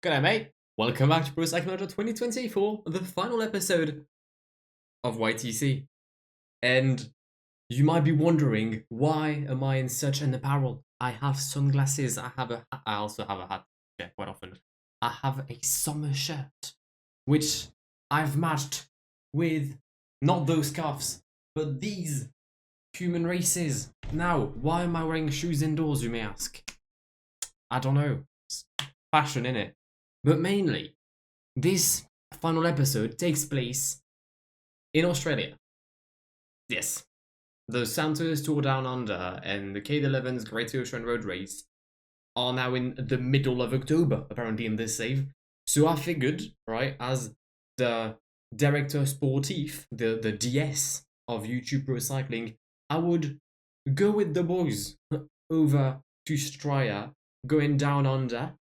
G'day mate, welcome back to Pro Cycling Manager 2024, the final episode of YTC. And you might be wondering, why am I in such an apparel? I have sunglasses, I also have a hat, yeah, quite often. I have a summer shirt, which I've matched with, not those scarves, but these human races. Now, why am I wearing shoes indoors, you may ask? I don't know, it's fashion innit? But mainly, this final episode takes place in Australia. Yes, the Santos Tour Down Under and the K11's Great Ocean Road Race are now in the middle of October, apparently in this save. So I figured, right, as the director sportif, the DS of YouTube Pro Cycling, I would go with the boys over to Straya, going down under,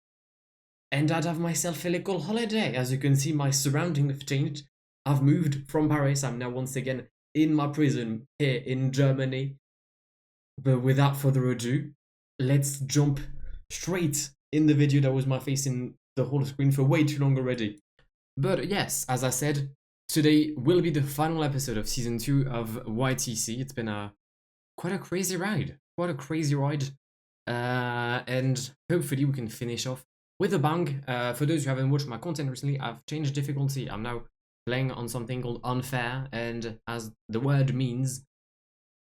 and I'd have myself a little holiday. As you can see, my surroundings have changed. I've moved from Paris. I'm now once again in my prison here in Germany. But without further ado, let's jump straight in the video that was my face in the whole screen for way too long already. But yes, as I said, today will be the final episode of season 2 of YTC. It's been quite a crazy ride. And hopefully we can finish off with a bang. For those who haven't watched my content recently, I've changed difficulty. I'm now playing on something called unfair, and as the word means,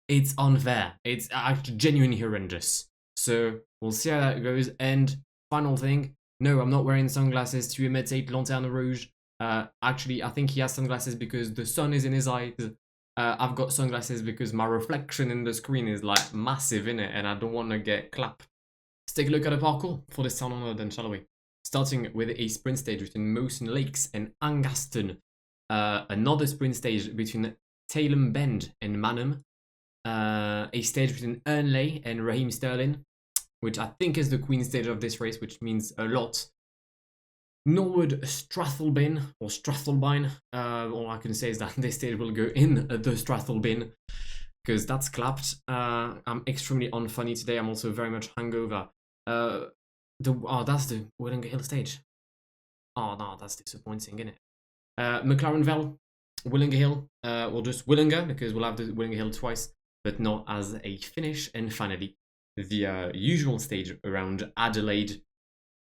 it's unfair. It's actually genuinely horrendous. So we'll see how that goes. And final thing, no, I'm not wearing sunglasses to imitate Lanterne Rouge. Actually, I think he has sunglasses because the sun is in his eyes. I've got sunglasses because my reflection in the screen is like massive in it, and I don't want to get clapped. Let's take a look at the parkour for this town honor then, shall we? Starting with a sprint stage between Mawson Lakes and Angaston. Another sprint stage between Talem Bend and Manham. A stage between Ernley and Raheem Sterling, which I think is the queen stage of this race, which means a lot. Norwood Strathalbyn, or Strathalbyn. All I can say is that this stage will go in the Strathalbyn, because that's clapped. I'm extremely unfunny today. I'm also very much hungover. That's the Willinger Hill stage. Oh no, that's disappointing, isn't it? McLaren Vale, Willinger Hill, or just Willinger, because we'll have the Willinger Hill twice, but not as a finish. And finally, the usual stage around Adelaide,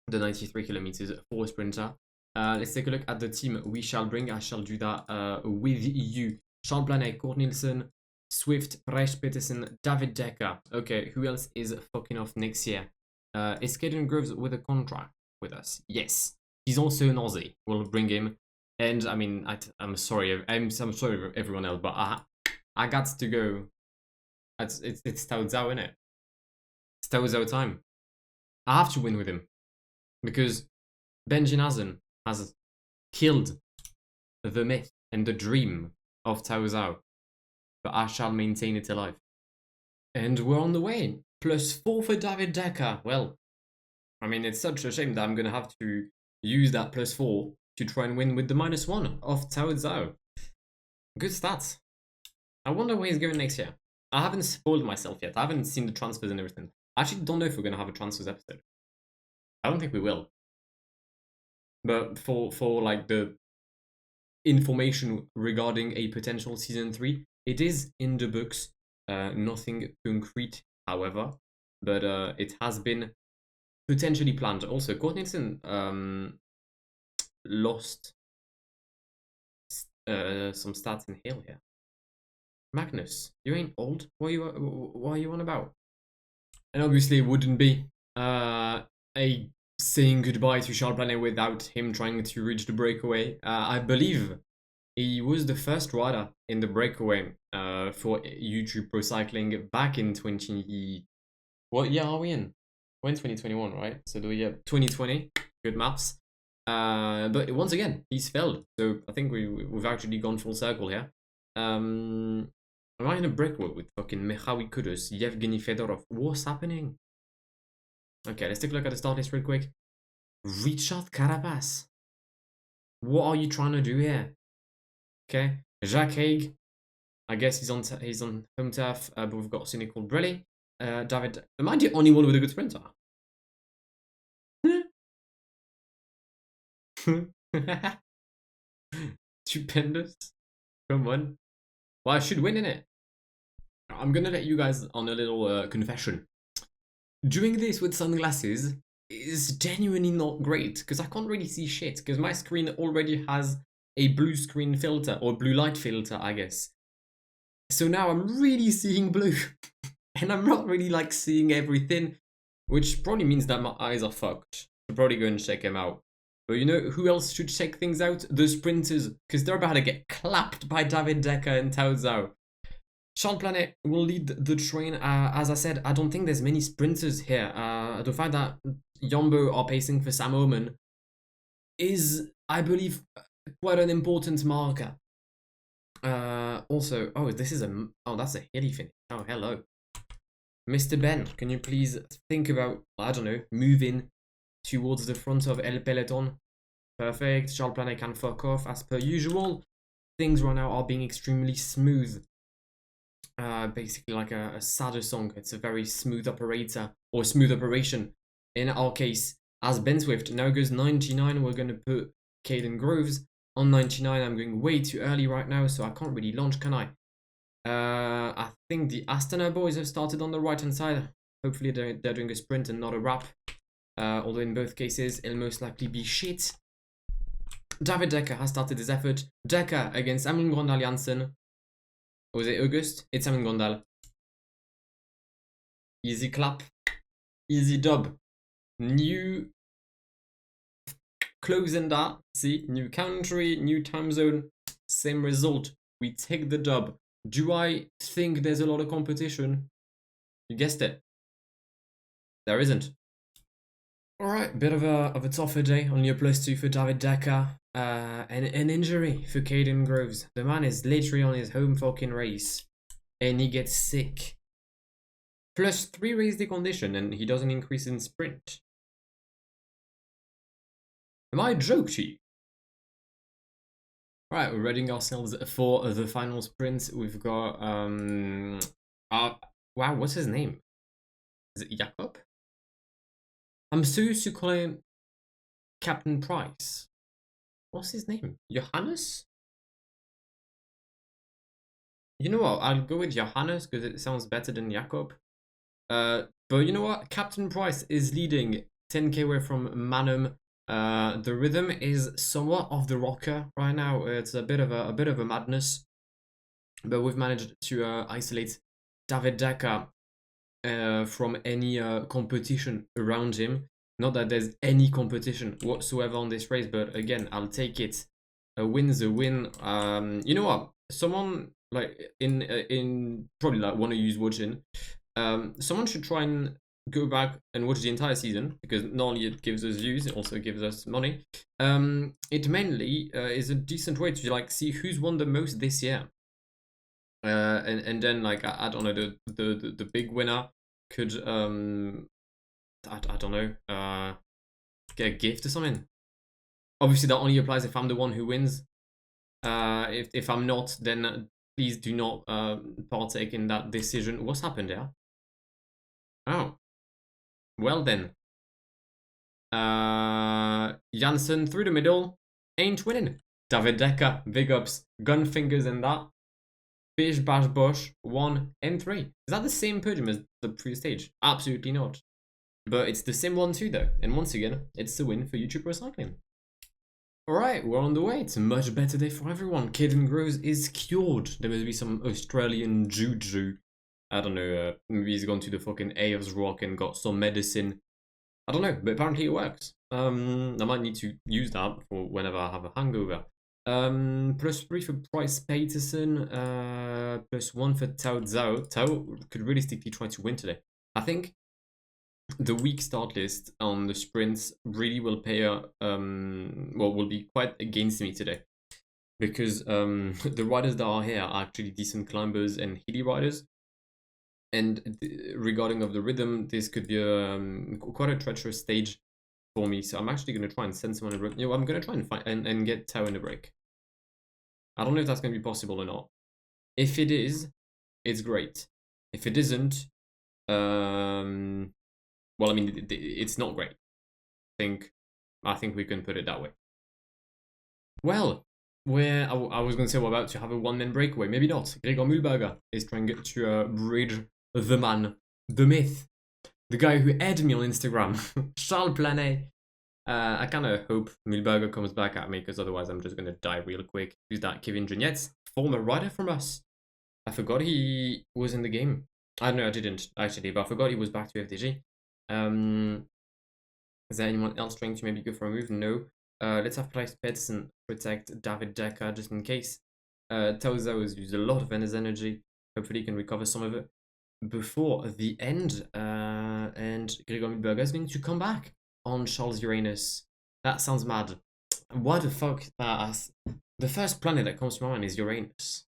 the 93 kilometers for a sprinter. Let's take a look at the team we shall bring. I shall do that with you. Charles Blanet, Kurt Nielsen, Swift, Reich Peterson, David Decker. Okay, who else is fucking off next year? Is Caden Groves with a contract with us? Yes. He's also an Aussie. We'll bring him. And I mean, I'm sorry. I'm sorry for everyone else, but I got to go. It's Tao Zhao, innit? It's Tao Zhao time. I have to win with him. Because Benji Naesen has killed the myth and the dream of Tao Zhao. But I shall maintain it alive. And we're on the way. +4 for David Decker. Well, I mean, it's such a shame that I'm going to have to use that +4 to try and win with the -1 of Tao Zhao. Good stats. I wonder where he's going next year. I haven't spoiled myself yet. I haven't seen the transfers and everything. I actually don't know if we're going to have a transfers episode. I don't think we will. But for like the information regarding a potential season 3, it is in the books. Nothing concrete, however, but it has been potentially planned. Also, Kurt Nielsen lost some stats in Hill here. Magnus, you ain't old. What are you on about? And obviously, it wouldn't be a saying goodbye to Charles Blanet without him trying to reach the breakaway. I believe he was the first rider in the breakaway for YouTube Pro Cycling back in 20... What year are we in? We're in 2021, right? So the year 2020. Good maths. But once again, he's failed. So I think we've actually gone full circle here. Am I in a breakaway with fucking Michawi Kudus, Yevgeny Fedorov? What's happening? Okay, let's take a look at the start list real quick. Richard Carapaz. What are you trying to do here? Okay, Jacques Haig. I guess he's on home turf, but we've got Cynical Brelli. David, am I the only one with a good sprinter? Stupendous. Come on. Well, I should win, innit? I'm gonna let you guys on a little confession. Doing this with sunglasses is genuinely not great because I can't really see shit because my screen already has a blue screen filter or blue light filter, I guess. So now I'm really seeing blue and I'm not really like seeing everything, which probably means that my eyes are fucked. So probably go and check them out. But you know who else should check things out? The sprinters, because they're about to get clapped by David Decker and Tao Zhao. Charles Planet will lead the train. As I said, I don't think there's many sprinters here. The fact that Yombo are pacing for Sam Oman is, I believe, quite an important marker. Also, oh, that's a hilly finish. Oh, hello. Mr. Ben, can you please think about, I don't know, moving towards the front of El Peloton? Perfect. Charles Planet can fuck off as per usual. Things right now are being extremely smooth. Basically like a sadder song. It's a very smooth operator or smooth operation. In our case, as Ben Swift now goes 99, we're going to put Caden Groves on 99. I'm going way too early right now, so I can't really launch, can I? I think the Astana boys have started on the right hand side. Hopefully they're doing a sprint and not a wrap. Although in both cases, it'll most likely be shit. David Decker has started his effort. Decker against Amin Grandal Janssen. Was it August? It's Amin Grandal. Easy clap. Easy dub. New close in that. See? New country, new time zone. Same result. We take the dub. Do I think there's a lot of competition? You guessed it. There isn't. Alright, bit of a tougher day. Only a +2 for David Decker. And an injury for Caden Groves. The man is literally on his home fucking race. And he gets sick. +3 raise the condition and he doesn't increase in sprint. Am I a joke to you? Alright, we're readying ourselves for the final sprint. We've got wow, what's his name? Is it Jakob? I'm so used to calling him Captain Price. What's his name? Johannes? You know what? I'll go with Johannes because it sounds better than Jakob. But you know what? Captain Price is leading 10k away from Manum. The rhythm is somewhat of the rocker right now. It's a bit of a madness, but we've managed to isolate David Decker from any competition around him. Not that there's any competition whatsoever on this race, but again, I'll take it. A win's a win. You know what? Someone like in probably like one of you's watching. Someone should try and go back and watch the entire season because not only it gives us views, it also gives us money. It mainly is a decent way to like see who's won the most this year. And then like I don't know, the big winner could I don't know, get a gift or something. Obviously that only applies if I'm the one who wins. If I'm not, then please do not partake in that decision. What's happened here? Oh, well then. Janssen through the middle, ain't winning. David Decker, big ups, gun fingers and that. Bish Bash Bosch 1 and 3. Is that the same podium as the previous stage? Absolutely not. But it's the same 1-2 though. And once again, it's the win for YouTube Pro Cycling. Alright, we're on the way. It's a much better day for everyone. Caden Groves is cured. There must be some Australian juju. I don't know, maybe he's gone to the fucking Ayers Rock and got some medicine. I don't know, but apparently it works. I might need to use that for whenever I have a hangover. +3 for Price Peterson, +1 for Tao Zhao. Tao could realistically try to win today. I think the weak start list on the sprints really will pay will be quite against me today. Because the riders that are here are actually decent climbers and hilly riders. And regarding of the rhythm, this could be quite a treacherous stage for me. So I'm actually going to try and send someone a break. You know, I'm going to try and find and get Tao in a break. I don't know if that's going to be possible or not. If it is, it's great. If it isn't, well, I mean, it's not great. I think we can put it that way. Well, I was going to say we're about to have a one-man breakaway. Maybe not. Gregor Mühlberger is trying to bridge the man, the myth, the guy who added me on Instagram, Charles Planet. I kind of hope Mühlberger comes back at me, because otherwise I'm just going to die real quick. Who's that? Kevin Junietz, former writer from us. I forgot he was in the game. I don't know, I didn't actually, but I forgot he was back to FDG. Is there anyone else trying to maybe go for a move? No. Let's have Price Pedersen protect David Decker just in case. Tauza has used a lot of his energy. Hopefully he can recover some of it before the end. And Gregor Mühlberger is going to come back on Charles Uranus. That sounds mad. What the fuck? The first planet that comes to mind is Uranus.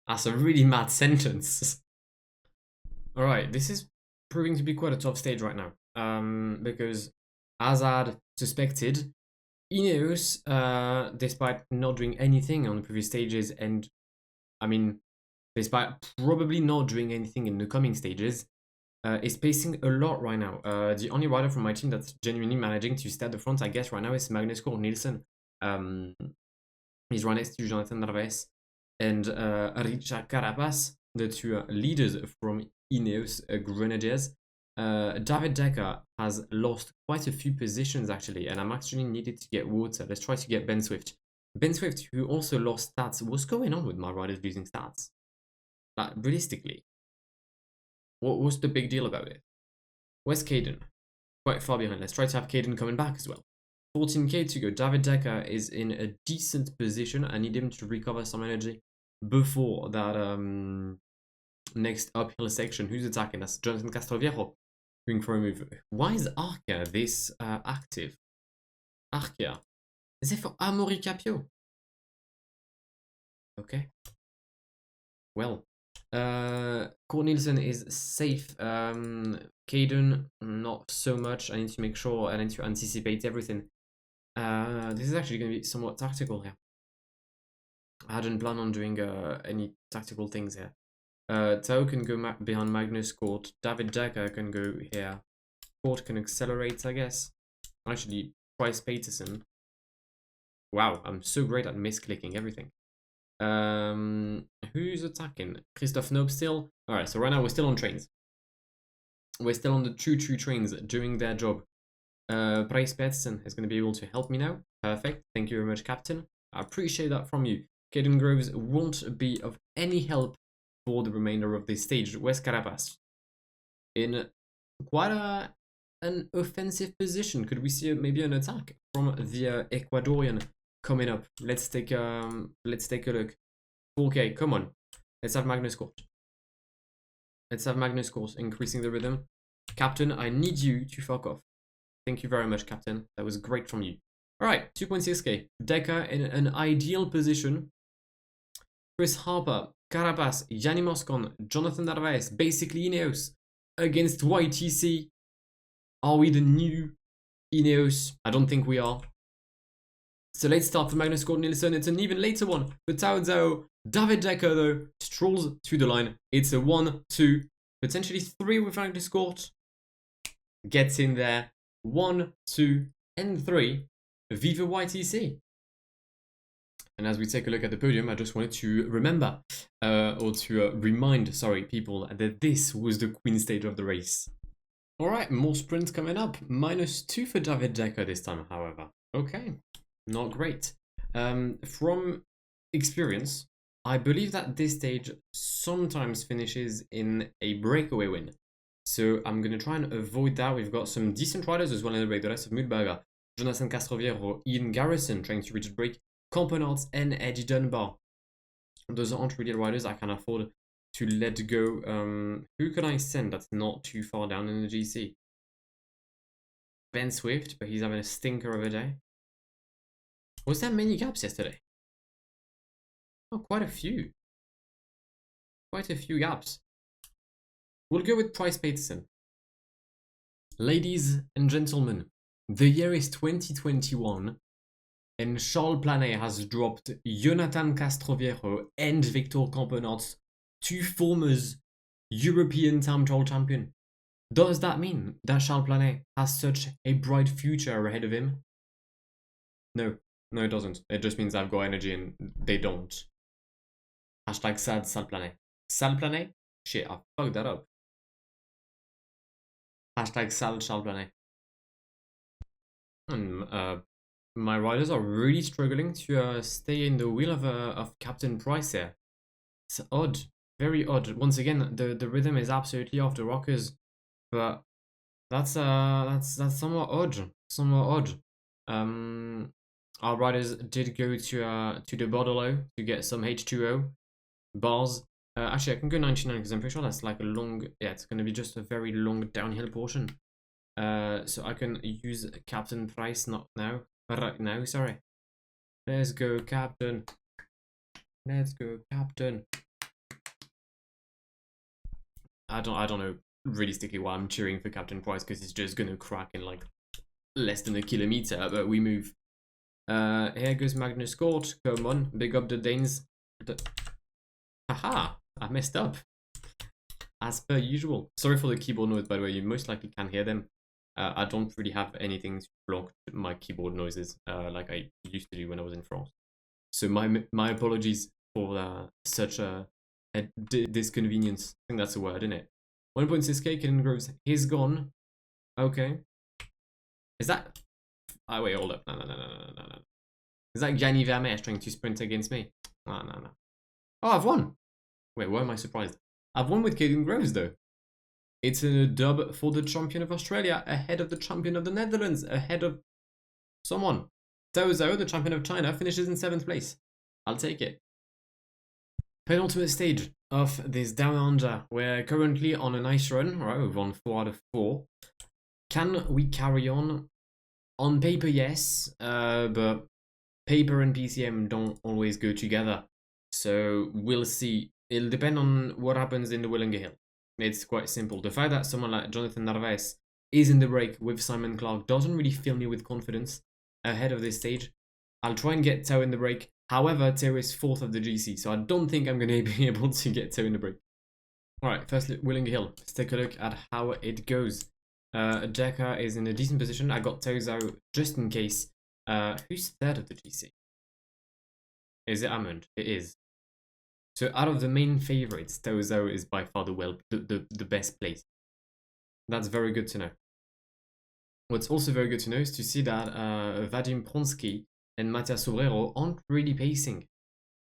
That's a really mad sentence. Alright, this is proving to be quite a tough stage right now. Because as I'd suspected, Ineos, despite not doing anything on the previous stages, and I mean, despite probably not doing anything in the coming stages, is pacing a lot right now. The only rider from my team that's genuinely managing to stay at the front, I guess, right now is Magnus Cort Nielsen. He's right next to Jonathan Narvaez and Richard Carapaz, the two leaders from Ineos Grenadiers. David Decker has lost quite a few positions actually, and I'm actually needed to get water. Let's try to get Ben Swift. Ben Swift, who also lost stats. What's going on with my riders losing stats? Like, realistically, what's the big deal about it? Where's Caden? Quite far behind. Let's try to have Caden coming back as well. 14k to go. David Decker is in a decent position. I need him to recover some energy before that next uphill section. Who's attacking? That's Jonathan Castroviejo going for a move. Why is Arca this active? Arca. Is it for Amaury Capio? Okay. Well, Cort Nielsen is safe. Caden, not so much. I need to make sure, I need to anticipate everything. This is actually going to be somewhat tactical here. I hadn't planned on doing any tactical things here. Tao can go behind Magnus Cort. David Decker can go here. Cort can accelerate, I guess. Actually, Price Peterson. Wow, I'm so great at misclicking everything. Who's attacking? Christoph Nope still? Alright, so right now we're still on trains. We're still on the choo-choo trains doing their job. Price Peterson is going to be able to help me now. Perfect. Thank you very much, Captain. I appreciate that from you. Caden Groves won't be of any help for the remainder of this stage. Where's Carapaz? In quite an offensive position. Could we see maybe an attack from the Ecuadorian coming up? Let's take a look. 4k, come on. Let's have Magnus Cort. Let's have Magnus Cort increasing the rhythm. Captain, I need you to fuck off. Thank you very much, Captain. That was great from you. Alright, 2.6k. Decker in an ideal position. Chris Harper, Carapaz, Yanni Moscon, Jonathan Narvaez, basically Ineos against YTC. Are we the new Ineos? I don't think we are. It's a late start for Magnus Cort Nielsen. It's an even later one for Tao Zhao. David Decker, though, strolls to the line. It's a 1, 2, potentially 3 with Magnus Cort. Gets in there. 1, 2, and 3. Viva YTC. And as we take a look at the podium, I just wanted to remember, or to remind, sorry, people, that this was the Queen stage of the race. Alright, more sprints coming up. -2 for David Decker this time, however. Okay, not great. From experience, I believe that this stage sometimes finishes in a breakaway win. So I'm going to try and avoid that. We've got some decent riders as well in the break. The rest of Mühlberger, Jonathan Castroviejo, Ian Garrison trying to reach the break, Campenarts and Eddie Dunbar. Those aren't really riders I can afford to let go. Who can I send that's not too far down in the GC? Ben Swift, but he's having a stinker of a day. Was there many gaps yesterday? Oh, quite a few. Quite a few gaps. We'll go with Price Peterson. Ladies and gentlemen, the year is 2021 and Charles Planet has dropped Jonathan Castroviejo and Victor Campenarts, 2 former European time trial champion. Does that mean that Charles Planet has such a bright future ahead of him? No, No, it doesn't. It just means I've got energy and they don't. Hashtag sad, sale planet. Sale planet? Shit, I fucked that up. Hashtag sale, sale planet. And, my riders are really struggling to stay in the wheel of Captain Price here. It's odd. Very odd. Once again, the rhythm is absolutely off the rockers. But that's somewhat odd. Somewhat odd. Our riders did go to the Bordelot to get some H2O bars. Actually, I can go 99 because I'm pretty sure that's like a long. Yeah, it's gonna be just a very long downhill portion. So I can use Captain Price not now, right now. Sorry. Let's go, Captain. Let's go, Captain. I don't know realistically why I'm cheering for Captain Price because he's just gonna crack in like less than a kilometer, but we move. Here goes Magnus Court. Come on, big up the Danes. Haha, I messed up. As per usual. Sorry for the keyboard noise, by the way. You most likely can hear them. I don't really have anything to block my keyboard noises like I used to do when I was in France. So my apologies for such a disconvenience. I think that's a word, isn't it? 1.6k, Killing Groves. He's gone. Okay. Is that... Oh, wait, hold up. No. Is that Gianni Vermeer trying to sprint against me? No. Oh, I've won. Wait, why am I surprised? I've won with Killing Groves, though. It's a dub for the champion of Australia, ahead of the champion of the Netherlands, ahead of someone. Zhao Zhao, the champion of China, finishes in 7th place. I'll take it. Penultimate stage of this Down Under. We're currently on a nice run. Alright, we've won 4 out of 4. Can we carry on? On paper, yes, but paper and PCM don't always go together. So we'll see. It'll depend on what happens in the Willinger Hill. It's quite simple. The fact that someone like Jonathan Narvaez is in the break with Simon Clark doesn't really fill me with confidence ahead of this stage. I'll try and get Tao in the break. However, Tao is 4th of the GC, so I don't think I'm going to be able to get Tao in the break. Alright, firstly, Willinger Hill. Let's take a look at how it goes. Jacka is in a decent position. I got Tao Zhao just in case. Who's 3rd of the GC? Is it Amund? It is. So out of the main favorites, Tao Zhao is by far the best place. That's very good to know. What's also very good to know is to see that Vadim Pronsky and Matias Sobrero aren't really pacing.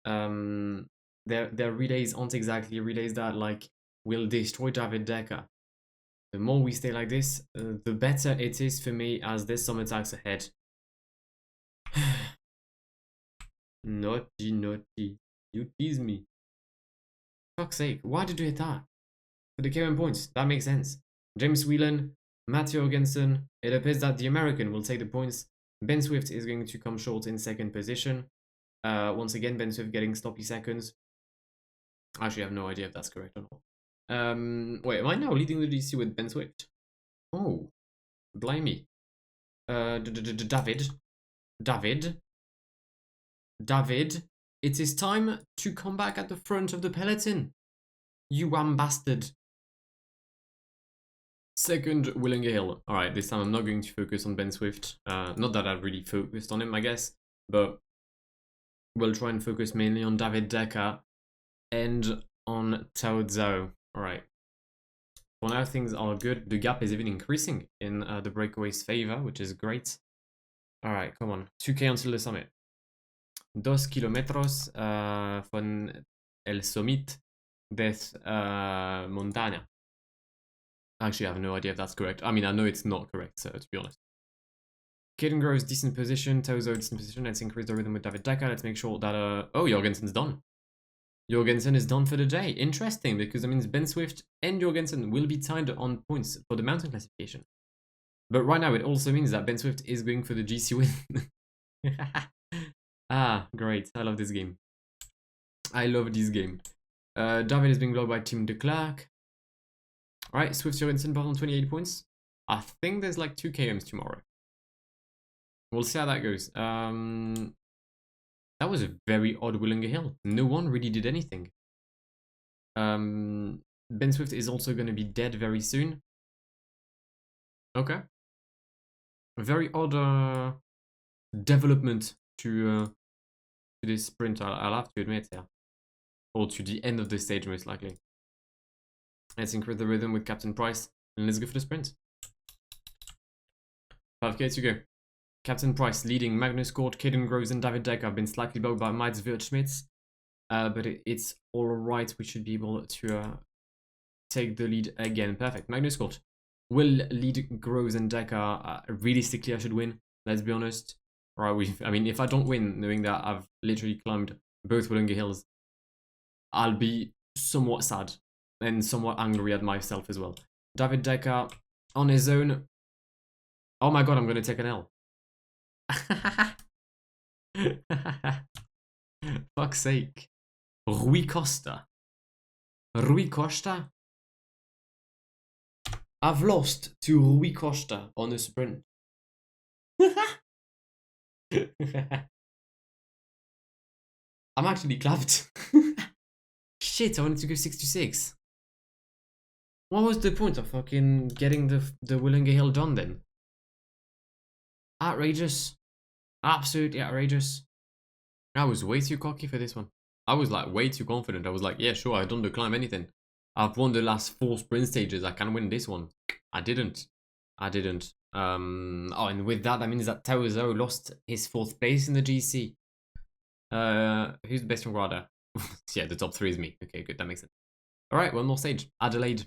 Their relays aren't exactly relays that like will destroy David Decker. The more we stay like this, the better it is for me as there's some attacks ahead. Naughty. You tease me. Fuck's sake, why did you hit that? For the KM points, that makes sense. James Whelan, Matt Jorgensen. It appears that the American will take the points. Ben Swift is going to come short in 2nd position. Once again, Ben Swift getting sloppy seconds. Actually, I have no idea if that's correct or not. Wait, am I now leading the GC with Ben Swift? Oh, blimey. David, it is time to come back at the front of the peloton. You wham bastard. 2nd, Willinger Hill. Alright, this time I'm not going to focus on Ben Swift. Not that I've really focused on him, I guess. But we'll try and focus mainly on David Decker and on Tao Zhao. Alright. For now, things are good. The gap is even increasing in the breakaway's favor, which is great. Alright, come on. 2k until the summit. 2 kilómetros von el summit des montaña. Actually, I have no idea if that's correct. I mean, I know it's not correct, so to be honest. Kaden Groves, decent position. Tao Zhao, decent position. Let's increase the rhythm with David Decker. Let's make sure that... Oh, Jorgensen's done. Jorgensen is done for the day. Interesting, because that means Ben Swift and Jorgensen will be tied on points for the mountain classification. But right now, it also means that Ben Swift is going for the GC win. Ah, great. I love this game. I love this game. David is being blocked by Tim de Klerk. Alright, Swift Jorgensen bought on 28 points. I think there's like 2 KMs tomorrow. We'll see how that goes. That was a very odd Willinger Hill. No one really did anything. Ben Swift is also going to be dead very soon. Okay. Very odd development to this sprint, I'll have to admit, yeah. Or to the end of the stage, most likely. Let's increase the rhythm with Captain Price, and let's go for the sprint. 5k to go. Captain Price leading, Magnus Cort, Caden Groves, and David Decker have been slightly bowed by Mads Wirtschmitz. But it's alright, we should be able to take the lead again. Perfect. Magnus Cort will lead Groves and Decker. Realistically, I should win, let's be honest. Right, I mean, if I don't win, knowing that I've literally climbed both Wollonga Hills, I'll be somewhat sad and somewhat angry at myself as well. David Decker on his own. Oh my god, I'm going to take an L. Fuck's sake. Rui Costa. Rui Costa? I've lost to Rui Costa on a sprint. I'm actually clapped. Shit, I wanted to go 6-6. What was the point of fucking getting the Wollonga Hill done then? Outrageous. Absolutely outrageous. I was way too cocky for this one. I was like way too confident. I was like, yeah, sure, I don't decline anything. I've won the last 4 sprint stages. I can win this one. I didn't. Oh, and with that, that means that Taozo lost his 4th place in the GC. Who's the best rider? Yeah, the top 3 is me. Okay, good, that makes sense. Alright, one more stage. Adelaide.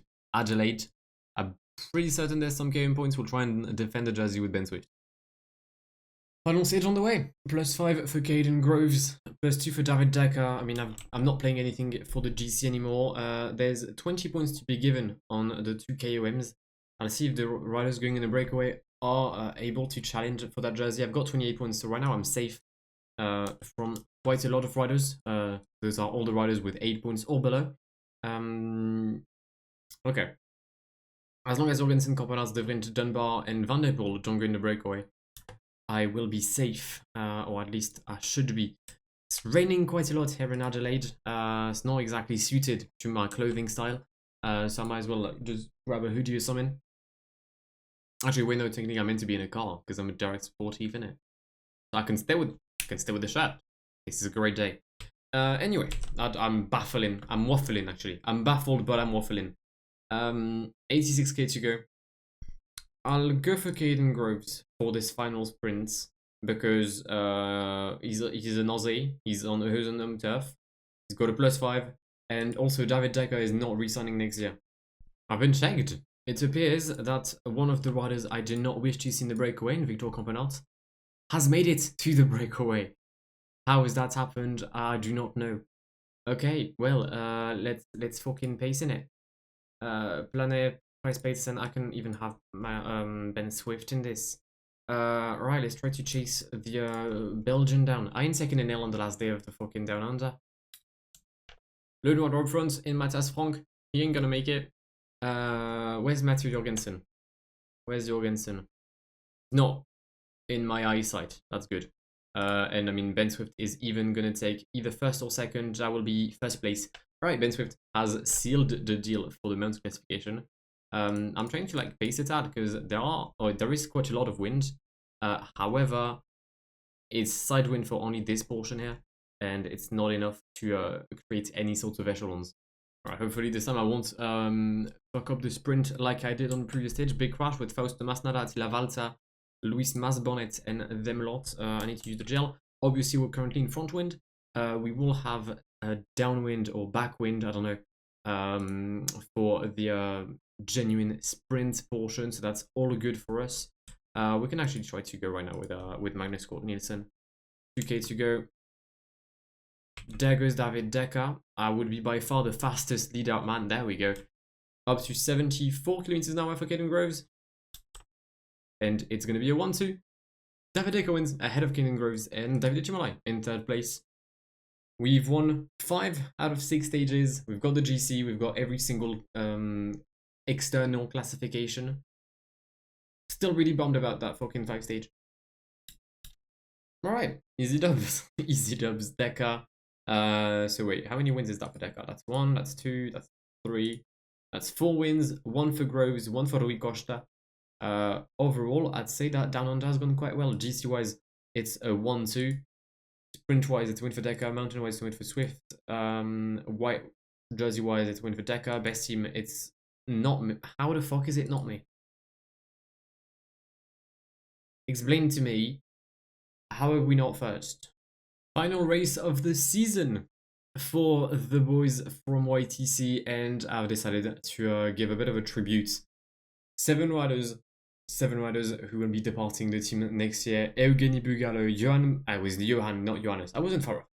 I'm pretty certain there's some game points. We'll try and defend the jersey with Ben Swift. Final stage on the way. +5 for Caden Groves, +2 for David Decker. I mean, I'm not playing anything for the GC anymore. There's 20 points to be given on the 2 KOMs. I'll see if the riders going in a breakaway are able to challenge for that jersey. I've got 28 points, so right now I'm safe from quite a lot of riders. Those are all the riders with 8 points or below. Okay. As long as Jorgensen, Corpelas, De Vrient, Dunbar, and Van der Poel don't go in the breakaway, I will be safe, or at least I should be. It's raining quite a lot here in Adelaide. It's not exactly suited to my clothing style, so I might as well just grab a hoodie or something. Actually, wait, no, technically I'm meant to be in a car because I'm a direct sportive in it. So I can stay with the shirt. This is a great day. Anyway, I'm baffling. I'm waffling actually. I'm baffled, but I'm waffling. 86k to go. I'll go for Caden Groves for this final sprint because he's an Aussie. He's on home turf. He's got a +5, and also David Decker is not re-signing next year. I've been checked. It appears that one of the riders I did not wish to see in the breakaway, in Victor Campanat, has made it to the breakaway. How has that happened? I do not know. Okay, well, let's fucking pace in it. Plane, Price Peterson, I can even have my Ben Swift in this. Right, let's try to chase the Belgian down. I ain't taking an L on the last day of the fucking Down Under. Lenoir Rob front in Matthias Frank. He ain't gonna make it. Where's Matthew Jorgensen? Where's Jorgensen? No, in my eyesight. That's good. And I mean, Ben Swift is even gonna take either 1st or 2nd. That will be 1st place. Right, Ben Swift has sealed the deal for the men's classification. I'm trying to like pace it out because there is quite a lot of wind. However, it's side wind for only this portion here, and it's not enough to create any sort of echelons. Alright, hopefully this time I won't fuck up the sprint like I did on the previous stage. Big crash with Fausto Masnada, Attila Valta, Luis Masbonet, and them lot. I need to use the gel. Obviously, we're currently in front wind. We will have a downwind or backwind, I don't know, for the genuine sprint portion. So that's all good for us. We can actually try to go right now with Magnus Cort Nielsen. 2k to go. There goes David Decker. I would be by far the fastest lead out man. There we go. Up to 74 kilometers an hour for Caden Groves. And it's going to be a 1-2. David Decker wins ahead of Caden Groves and David Chimolai in 3rd place. We've won 5 out of 6 stages. We've got the GC. We've got every single external classification. Still really bummed about that fucking 5 stage. Alright, easy dubs. Easy dubs, Decker. So wait, how many wins is that for Decker? That's 1, that's 2, that's 3, that's 4 wins, 1 for Groves, 1 for Rui Costa. Overall, I'd say that Down Under has gone quite well. GC wise, it's a 1-2. Sprint-wise, it's a win for Deca. Mountain-wise, it's a win for Swift. White jersey-wise, it's a win for Deca. Best team, it's not me. How the fuck is it not me? Explain to me, how are we not first? Final race of the season for the boys from YTC, and I've decided to give a bit of a tribute. 7 riders who will be departing the team next year. Evgeny Bugalo, Johan, I was Johan, not Johannes. I wasn't far off.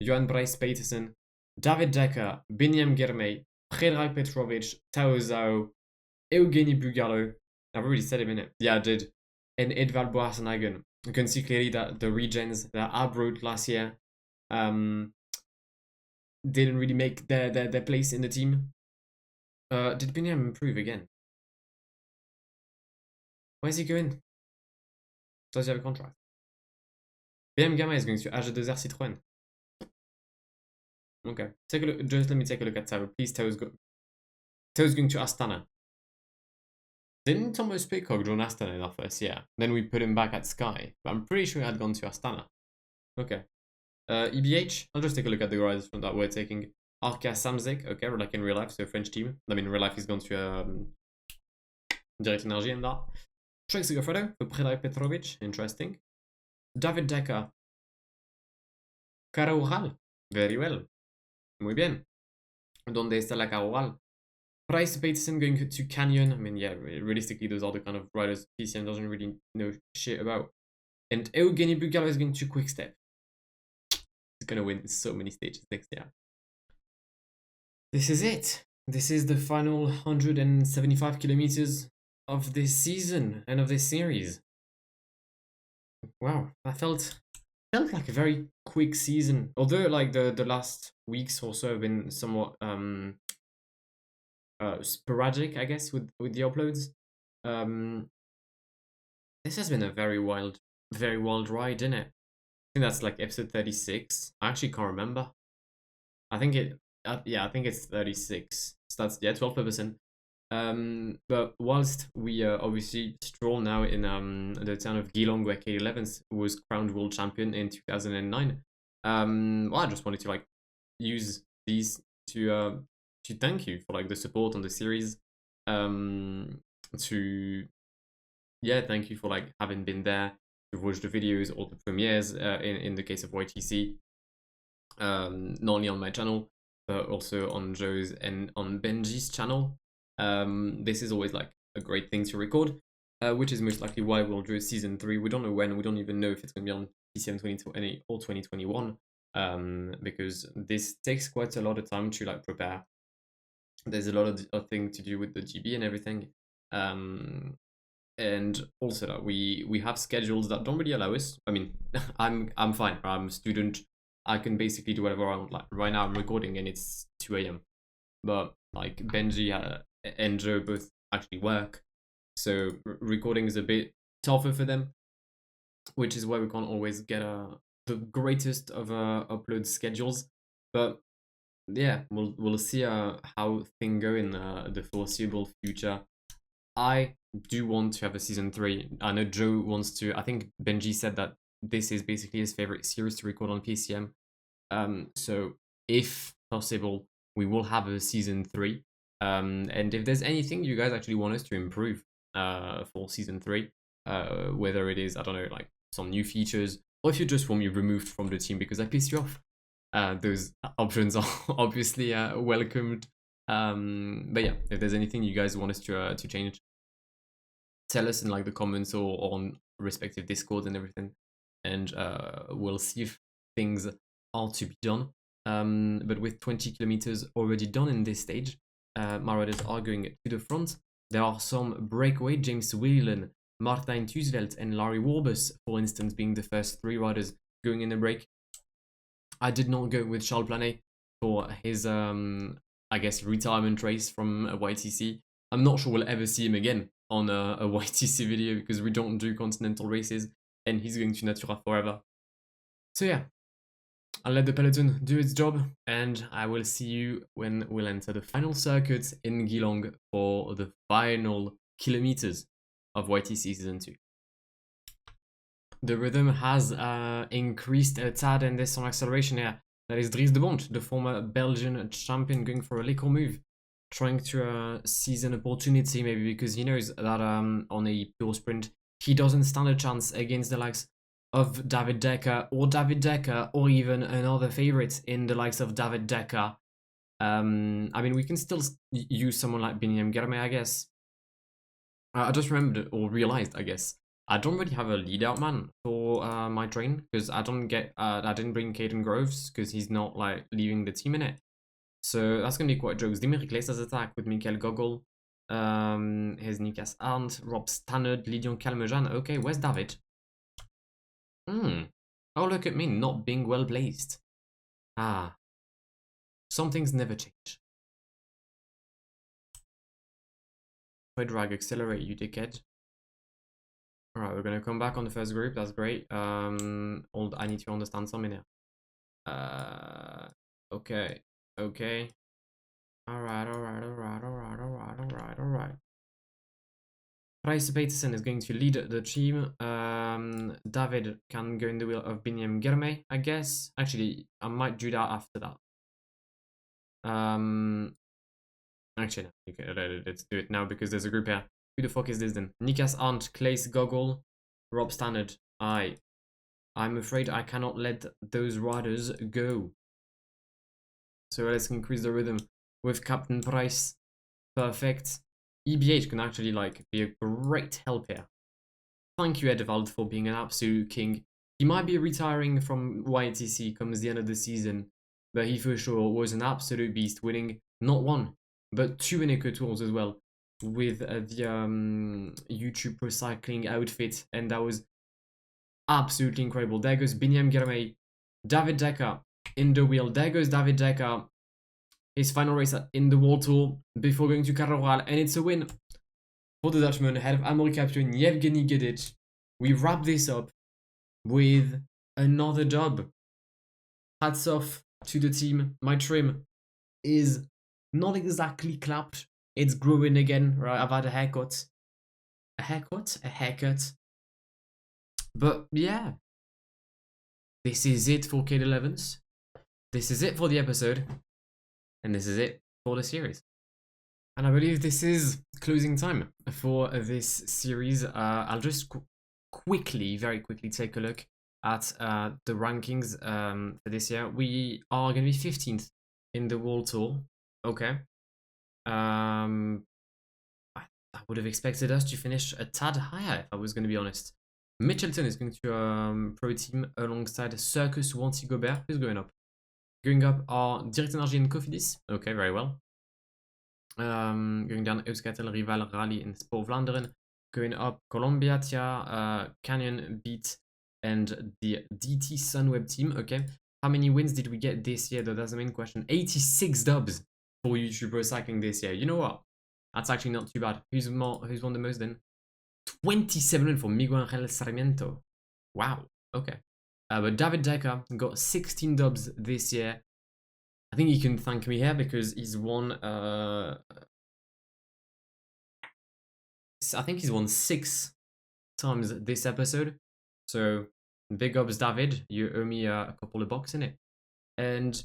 Johan Bryce Peterson, David Decker, Binyam Germay, Predrag Petrovic, Tao Zhao, Evgeny Bugalo. I've already said him in it. Yeah, I did. And Edvald Boassenhagen. You can see clearly that the regens that I brought last year didn't really make their place in the team. Did Binyam improve again? Where's he going? Does he have a contract? BM Gamma is going to AG2R Citroën. Okay. Take a look. Just let me take a look at Tao. Please, Tao's going to Astana. Didn't Thomas Pitcock join Astana in our first year? Then we put him back at Sky. But I'm pretty sure he had gone to Astana. Okay. EBH. I'll just take a look at the guys from that we're taking. Arka Samzik. Okay, like in real life, so French team. I mean, in real life, he's gone to Direct Energy and that. Trek Sigafredo for Predrag Petrovic. Interesting. David Decker. Caroural. Very well. Muy bien. Donde está la Caroural? Bryce Peterson going to Canyon. I mean, yeah, realistically, those are the kind of riders PCM doesn't really know shit about. And Evgeny Bugalo is going to Quickstep. He's going to win so many stages next year. This is it. This is the final 175 kilometers of this season and of this series. Wow, that felt like a very quick season. Although like the last weeks or so have been somewhat sporadic, I guess, with the uploads. This has been a very wild ride, isn't it? I think that's like episode 36. I actually can't remember. I think it yeah, I think it's 36. So that's 12%. But whilst we obviously stroll now in the town of Geelong, where K11 was crowned world champion in 2009, well, I just wanted to like use these to thank you for like the support on the series, to thank you for like having been there to watch the videos or the premieres in the case of YTC, not only on my channel but also on Joe's and on Benji's channel. This is always like a great thing to record, which is most likely why we'll do season 3. We don't know when, we don't even know if it's going to be on PCM 2020 or 2021, because this takes quite a lot of time to like prepare. There's a lot of things to do with the GB and everything, and also that we have schedules that don't really allow us. I mean, I'm fine. I'm a student. I can basically do whatever I want. Like right now, I'm recording and it's 2 a.m. But like Benji and Joe both actually work, so recording is a bit tougher for them, which is why we can't always get the greatest of upload schedules. But yeah, we'll see how things go in the foreseeable future. I do want to have a season 3. I know Joe wants to. I think Benji said that this is basically his favorite series to record on PCM. So if possible, we will have a season 3. And if there's anything you guys actually want us to improve for season 3, whether it is, I don't know, like some new features, or if you just want me removed from the team because I pissed you off, those options are obviously welcomed. But yeah, if there's anything you guys want us to change, tell us in like the comments or on respective Discords and everything, and we'll see if things are to be done. But with 20 kilometers already done in this stage, my riders are going to the front. There are some breakaway, James Whelan, Martijn Tuesveld and Larry Warbus, for instance, being the first 3 riders going in the break. I did not go with Charles Planet for his, I guess, retirement race from YTC. I'm not sure we'll ever see him again on a YTC video because we don't do continental races and he's going to Natura forever. So yeah, I'll let the peloton do its job and I will see you when we'll enter the final circuit in Geelong for the final kilometers of YTC Season 2. the rhythm has increased a tad and there's some acceleration here. That is Dries de Bont, the former Belgian champion, going for a little move, trying to seize an opportunity maybe because he knows that on a pure sprint he doesn't stand a chance against the likes of David Decker or even another favorite in the likes of David Decker. I mean, we can still use someone like Benji Naesen, I guess. I just remembered or realized, I guess, I don't really have a lead out man for my train because I didn't bring Caden Groves because he's not like leaving the team in it. So that's gonna be quite jokes. Dimir Iglesias attack with Michael Gogol. Here's Nikas Arndt, Rob Stannard, Lydion Calmejean. Okay, where's David? Oh, look at me, not being well placed. Ah. Some things never change. Drag, accelerate, you dickhead. Alright, we're gonna come back on the first group, that's great. I need to understand something here. Okay. Alright. Price Peterson is going to lead the team. David can go in the wheel of Binyam Germe, I guess. Actually, I might do that after that. Actually, no, let's do it now because there's a group here. Who the fuck is this then? Nikas Arndt, Claes Gogol, Rob Stannard. I'm afraid I cannot let those riders go. So let's increase the rhythm with Captain Price. Perfect. EBH can actually like be a great help here. Thank you, Edvald, for being an absolute king. He might be retiring from YTC comes the end of the season, but he for sure was an absolute beast, winning not one, but 2 Eco Tours as well with the YouTube Pro Cycling outfit, and that was absolutely incredible. There goes Binyam Germe, David Decker in the wheel. There goes David Decker, his final race in the World Tour before going to Carroral, and it's a win for the Dutchman ahead of Amaury captain Yevgeny Gedic. We wrap this up with another dub. Hats off to the team. My trim is not exactly clapped. It's growing again, right? I've had a haircut. A haircut. But yeah, this is it for Kid 11s. This is it for the episode. And this is it for the series. And I believe this is closing time for this series. I'll just very quickly take a look at the rankings for this year. We are going to be 15th in the World Tour. Okay. I would have expected us to finish a tad higher, if I was going to be honest. Mitchelton is going to pro team alongside Circus Wanty Gobert. Who's going up? Going up are Direct Energy and Cofidis. Okay, very well. Going down Euskaltel, Rival, Rally, and Sport Vlaanderen. Going up Columbia, Tia, Canyon, Beat, and the DT Sunweb team. Okay. How many wins did we get this year, though? That's the main question. 86 dubs for YouTube Pro Cycling this year. You know what? That's actually not too bad. Who's won the most then? 27 for Miguel Angel Sarmiento. Wow. Okay. But David Decker got 16 dubs this year. I think he can thank me here because he's won. I think he's won 6 times this episode. So big ups, David. You owe me a couple of bucks in it. And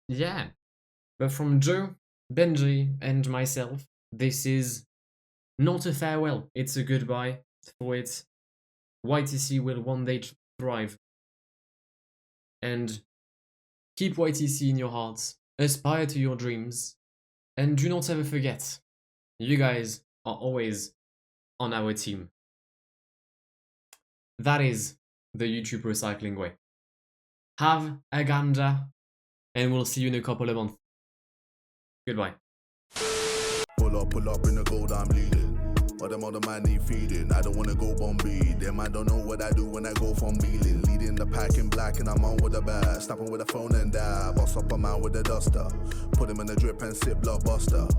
yeah. But from Joe, Benji, and myself, this is not a farewell. It's a goodbye for it. YTC will one day thrive. And keep YTC in your hearts. Aspire to your dreams. And do not ever forget, you guys are always on our team. That is the YouTube Pro Cycling way. Have a ganja, and we'll see you in a couple of months. Goodbye. Pull up in the gold, I'm leading. But them other man need feeding. I don't wanna go Bombay. Them I don't know what I do when I go from Beeling. Leading the pack in black and I'm on with a bat. Snapping with a phone and die. Boss up a man with a duster. Put him in the drip and sip blockbuster.